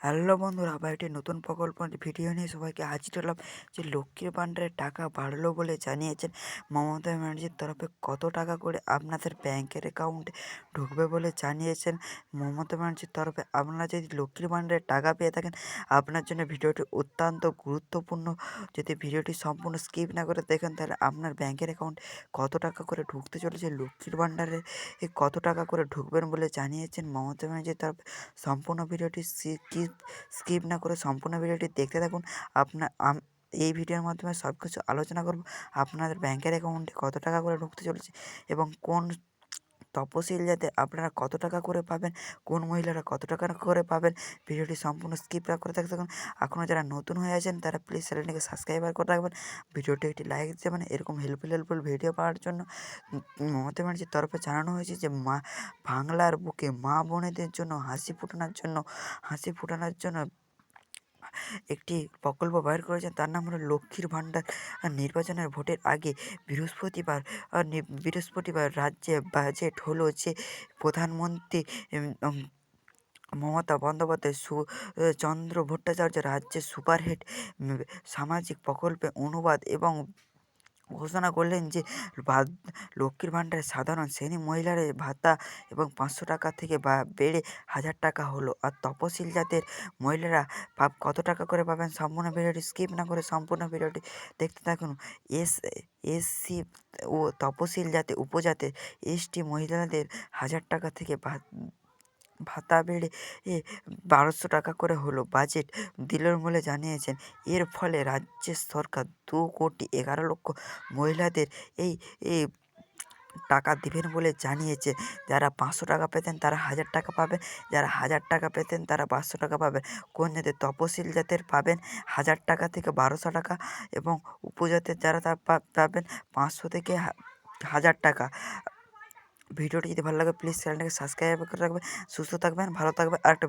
Hello বন্ধুরা, আবার একটি নতুন প্রকল্পের ভিডিও নিয়ে সবাইকে হাজির হলাম। যে লক্ষ্মীর ভান্ডারের টাকা বাড়লো বলে জানিয়েছেন মমতা ব্যানার্জির তরফে। কত টাকা করে আপনাদের ব্যাংকের অ্যাকাউন্টে ঢুকবে বলে জানিয়েছেন মমতা ব্যানার্জির তরফে। আপনারা যদি লক্ষ্মীর ভান্ডারের টাকা পেয়ে থাকেন, আপনার জন্য ভিডিওটি অত্যন্ত গুরুত্বপূর্ণ। যদি ভিডিওটি সম্পূর্ণ স্কিপ না করে দেখেন, তাহলে আপনার ব্যাংকের অ্যাকাউন্টে কত টাকা করে ঢুকতে চলেছে লক্ষ্মীর ভান্ডারে, কত টাকা করে ঢুকবেন বলে জানিয়েছেন মমতা ব্যানার্জির তরফে। সম্পূর্ণ ভিডিওটি স্কিপ না করে সম্পূর্ণ ভিডিওটি দেখতে থাকুন। এই ভিডিওর মাধ্যমে সব কিছু আলোচনা করব। আপনাদের ব্যাংকের অ্যাকাউন্টে কত টাকা করে ঢুকতে চলেছে এবং কোন তপশিল যাতে আপনারা কত টাকা করে পাবেন, কোন মহিলারা কত টাকা করে পাবেন। ভিডিওটি সম্পূর্ণ স্কিপ না করে থাকতে থাকুন। এখনও যারা নতুন হয়ে আছেন তারা প্লিজ চ্যানেলটিকে সাবস্ক্রাইবার করে রাখবেন, ভিডিওটি একটি লাইক দেবেন। এরকম হেল্পফুল ভিডিও পাওয়ার জন্য মমতা ব্যানার্জির তরফে জানানো হয়েছে যে বাংলার বুকে মা বোনেদের জন্য হাসি ফোটানোর জন্য একটি প্রকল্প বাইর করেছেন। তার নাম হলো লক্ষ্মীর ভাণ্ডার। নির্বাচনের ভোটের আগে বৃহস্পতিবার রাজ্যে বাজেট হলো যে প্রধানমন্ত্রী উম, উম, মমতা বন্দ্যোপাধ্যায় চন্দ্র ভট্টাচার্য রাজ্যের সুপারহিট সামাজিক প্রকল্পে অনুবাদ এবং ঘোষণা করলেন যে লক্ষ্মীর ভাণ্ডারে সাধারণ শ্রেণী মহিলাদের ভাতা এবং 500 টাকা থেকে বেড়ে 1000 টাকা হলো। আর তপশিল জাতের মহিলারা কত টাকা করে পাবেন, সম্পূর্ণ ভিডিওটি স্কিপ না করে সম্পূর্ণ ভিডিওটি দেখতে থাকুন। এস এসসি ও তপশিল জাতি উপজাতের এসটি মহিলাদের 1000 টাকা থেকে ভাতা বেড়ে 1200 টাকা করে হলো বাজেট দিল বলে জানিয়েছেন। এর ফলে রাজ্যের সরকার 2,11,00,000 মহিলাদের এই এই টাকা দিবেন বলে জানিয়েছে। যারা 500 টাকা পেতেন তারা 1000 টাকা পাবেন, যারা 1000 টাকা পেতেন তারা 500 টাকা পাবেন। কোন জাতের তপশিল জাতের পাবেন 1000 টাকা থেকে 1200 টাকা, এবং উপজাতের যারা তা পাবেন 500 থেকে 1000 টাকা। ভিডিওটি যদি ভালো লাগে প্লিজ চ্যানেলটাকে সাবস্ক্রাইব করে রাখবেন। সুস্থ থাকবেন, ভালো থাকবেন। আরেকটা